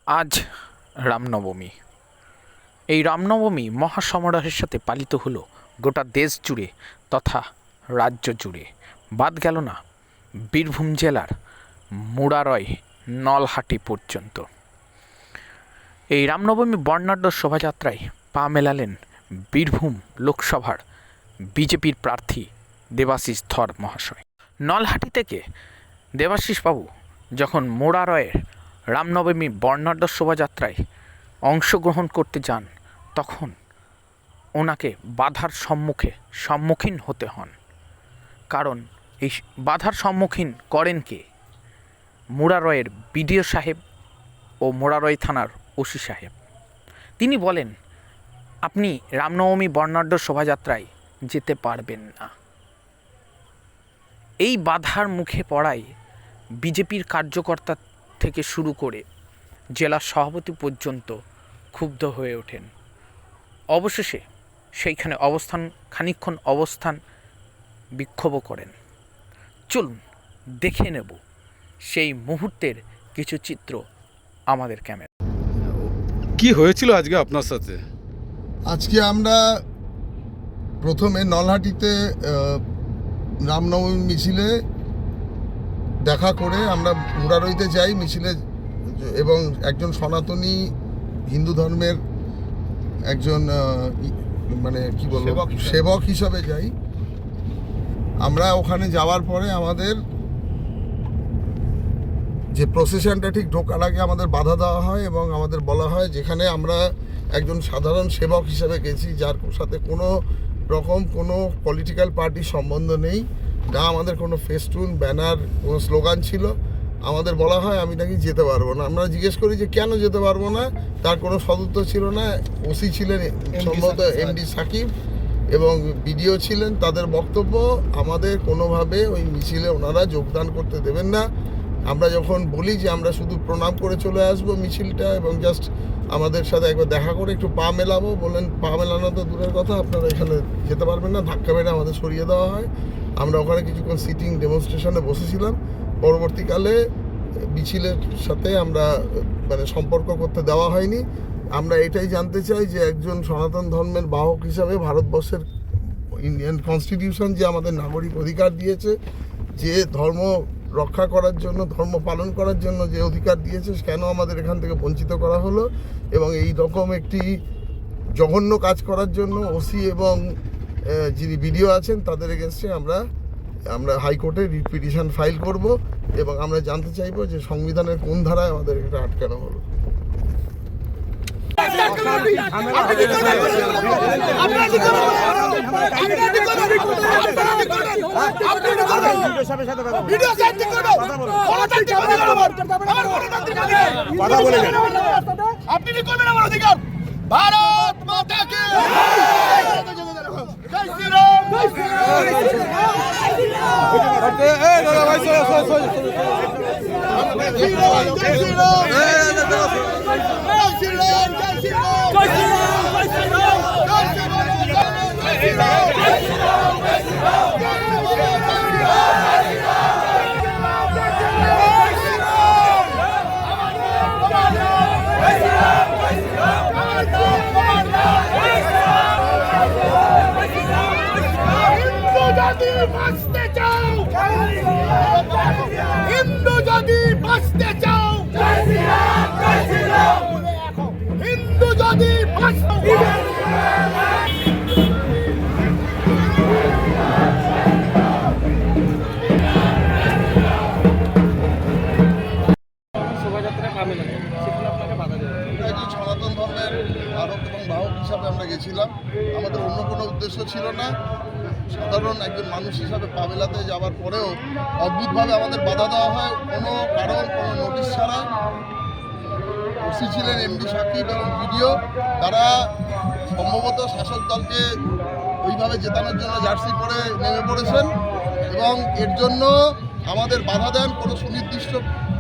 আজ রামনবমী। এই রামনবমী মহাসমারোহের সাথে পালিত হলো গোটা দেশ জুড়ে তথা রাজ্য জুড়ে। বাদ গেল না বীরভূম জেলার মুরারয় নলহাটি পর্যন্ত। এই রামনবমী বর্ণাঢ্য শোভাযাত্রায় পা মেলালেন বীরভূম লোকসভার বিজেপির প্রার্থী দেবাশিস ধর মহাশয়। নলহাটি থেকে দেবাশিস বাবু যখন মুরারয়ের রামনবমী বর্ণাঢ্য শোভাযাত্রায় অংশগ্রহণ করতে যান, তখন ওনাকে বাধার সম্মুখীন হতে হন। কারণ এই বাধার সম্মুখীন করেন কে? মুরারয়ের বিডিও সাহেব ও মুরারয় থানার ওসি সাহেব। তিনি বলেন, আপনি রামনবমী বর্ণাঢ্য শোভাযাত্রায় যেতে পারবেন না। এই বাধার মুখে পড়ায় বিজেপির কার্যকর্তা থেকে শুরু করে জেলা সভাপতি পর্যন্ত ক্ষুব্ধ হয়ে ওঠেন। অবশেষে সেইখানে খানিকক্ষণ অবস্থান বিক্ষোভ করেন। চলুন দেখে নেব সেই মুহূর্তের কিছু চিত্র আমাদের ক্যামেরা। কি হয়েছিল আজকে আপনার সাথে? আজকে আমরা প্রথমে নলহাটিতে রামনবমী মিছিলে দেখা করে আমরা মুরারইতে যাই মিছিলে, এবং একজন সনাতনী হিন্দু ধর্মের একজন মানে কি বলবো সেবক হিসাবে যাই। আমরা ওখানে যাওয়ার পরে আমাদের যে প্রসেশনটা ঠিক ঢোকার আগে আমাদের বাধা দেওয়া হয় এবং আমাদের বলা হয়, যেখানে আমরা একজন সাধারণ সেবক হিসেবে গেছি, যার সাথে কোনো রকম কোনো পলিটিক্যাল পার্টির সম্বন্ধ নেই, না আমাদের কোনো ফেস্টুন ব্যানার কোনো স্লোগান ছিল, আমাদের বলা হয় আমি নাকি যেতে পারবো না। আমরা জিজ্ঞেস করি যে কেন যেতে পারবো না, তার কোনো সদুত্তর ছিল না। ওসি ছিলেন সম্ভবত এমডি সাকিব এবং বিডিও ছিলেন, তাদের বক্তব্য আমাদের কোনোভাবে ওই মিছিলে ওনারা যোগদান করতে দেবেন না। আমরা যখন বলি যে আমরা শুধু প্রণাম করে চলে আসবো মিছিলটা এবং জাস্ট আমাদের সাথে একবার দেখা করে একটু পা মেলাবো, বলেন পা মেলানো তো দূরের কথা, আপনারা এখানে যেতে পারবেন না। ধাক্কা মেরে আমাদের সরিয়ে দেওয়া হয়। আমরা ওখানে কিছুক্ষণ সিটিং ডেমনস্ট্রেশনে বসেছিলাম। পরবর্তীকালে মিছিলের সাথে আমরা মানে সম্পর্ক করতে দেওয়া হয়নি। আমরা এটাই জানতে চাই যে একজন সনাতন ধর্মের বাহক হিসাবে ভারতবর্ষের ইন্ডিয়ান কনস্টিটিউশন যে আমাদের নাগরিক অধিকার দিয়েছে, যে ধর্ম রক্ষা করার জন্য, ধর্ম পালন করার জন্য যে অধিকার দিয়েছে, কেন আমাদের এখান থেকে বঞ্চিত করা হলো? এবং এই রকম একটি জঘন্য কাজ করার জন্য ওসি এবং যিনি বিডিও আছেন তাদের এগেনস্টে আমরা হাইকোর্টে রিট পিটিশন ফাইল করব এবং আমরা জানতে চাইব যে সংবিধানের কোন ধারায় আমাদের এটা আটকানো হলো। ভারত মাতা কি জয় শ্রীরাম, জয় বাঁচতে চাও, হিন্দু যদি বাঁচতে চাও, হিন্দু যদি সনাতন ধর্মের ধারক এবং বাহক হিসাবে আমরা গেছিলাম। আমাদের অন্য কোনো উদ্দেশ্য ছিল না। সাধারণ একজন মানুষ হিসাবে পা মেলাতে যাওয়ার পরেও অদ্ভুতভাবে আমাদের বাধা দেওয়া হয়, কোনো কারণ, কোনো নোটিশ ছাড়া। ওসি ছিলেন এমডি সাকিব এবং ভিডিও, তারা সম্ভবত শাসক দলকে ওইভাবে জেতানোর জন্য জার্সি পরে নেমে পড়েছেন এবং এর জন্য আমাদের বাধা দেন। কোনো সুনির্দিষ্ট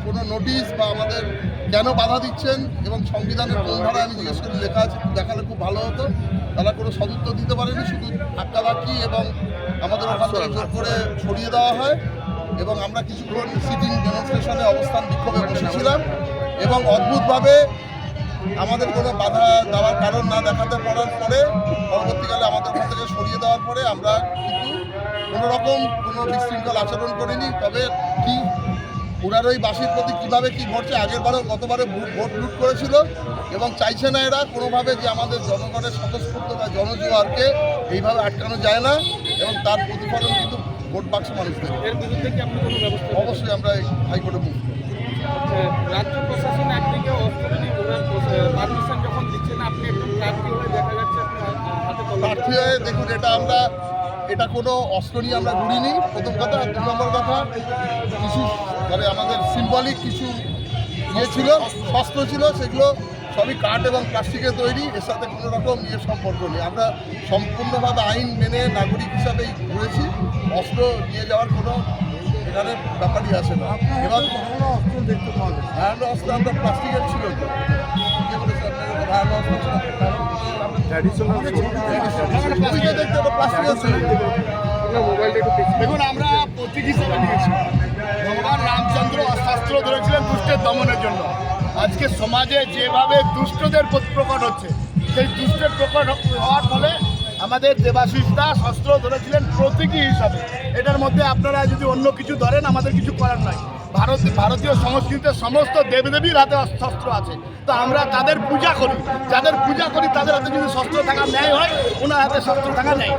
কোনো নোটিশ বা আমাদের কেন বাধা দিচ্ছেন এবং সংবিধানের কোন ধারায় আমি জিজ্ঞেস করে লেখা আছে দেখালে খুব ভালো হতো। তারা কোনো সদুত্তর দিতে পারেনি, শুধু ধাক্কাধাক্কি এবং আমাদের ওখান থেকে জোর করে সরিয়ে দেওয়া হয় এবং আমরা কিছুক্ষণ সিটিং ডেমনস্ট্রেশনে অবস্থান বিক্ষোভে বসেছিলাম। এবং অদ্ভুতভাবে আমাদের কোনো বাধা দেওয়ার কারণ না দেখাতে পারার পরে পরবর্তীকালে আমাদের ওখান থেকে সরিয়ে দেওয়ার পরে আমরা কিন্তু কোনো রকম কোনো বিশৃঙ্খল আচরণ করিনি। তবে কি পুরারই বাসীর প্রতি কীভাবে কী ঘটছে, আগেরবারও গতবারে ভোট লুট করেছিল এবং চাইছে না এরা কোনোভাবে যে আমাদের জনগণের স্বতঃস্ফূর্ত বা জনজোয়ারকে এইভাবে আটকানো যায় না, এবং তার প্রতিফলন কিন্তু ভোট বাক্স মানুষদের। এর বিরুদ্ধে কি আপনি কোনো ব্যবস্থা অবশ্যই আমরা হাইকোর্টে মুভ করব। রাজ্য প্রশাসন একদিকে অস্ত্রবিধি ঘোরার পারমিশন যখন দিচ্ছে না, আপনি একদম প্রার্থী হয়ে দেখা যাচ্ছে আপনার হাতে প্রার্থী হয়ে দেখুন, এটা কোনো অস্ত্র নিয়ে আমরা ঘুরিনি, প্রথম কথা। আর 2 নম্বর কথা, কিছু মানে আমাদের সিম্বলিক কিছু ইয়ে ছিল, শস্ত্র ছিল, সেগুলো সবই কাঠ এবং প্লাস্টিকের তৈরি, এর সাথে কোনো রকম সম্পর্ক নেই। আমরা সম্পূর্ণভাবে আইন মেনে নাগরিক হিসাবেই ঘুরেছি, অস্ত্র নিয়ে যাওয়ার কোনো এখানে ব্যাপারই আসে না। এবার অস্ত্র দেখতে পাওয়া যায়, ধারালো অস্ত্র আমরা প্লাস্টিকের ছিল তো কে বলেছে আপনাদের ধারালো অস্ত্র ছিল? দেখুন, আমরা প্রতীক হিসেবে নিয়েছি ভগবান রামচন্দ্র অস্ত্র ধরেছিলেন দুষ্টের দমনের জন্য। আজকে সমাজে যেভাবে দুষ্টদের প্রকট হচ্ছে, সেই দুষ্টের প্রকট হওয়ার ফলে আমাদের দেবাশিস দাস অস্ত্র ধরেছিলেন প্রতীকী হিসাবে। এটার মধ্যে আপনারা যদি অন্য কিছু ধরেন, আমাদের কিছু করার নাই। ভারতীয় সংস্কৃতিতে সমস্ত দেবদেবীর হাতে শস্ত্র আছে, তো আমরা তাদের পূজা করি, যাদের পূজা করি তাদের হাতে যদি শস্ত্র থাকা ন্যায় হয়, ওনার হাতে শস্ত্র থাকা নেই।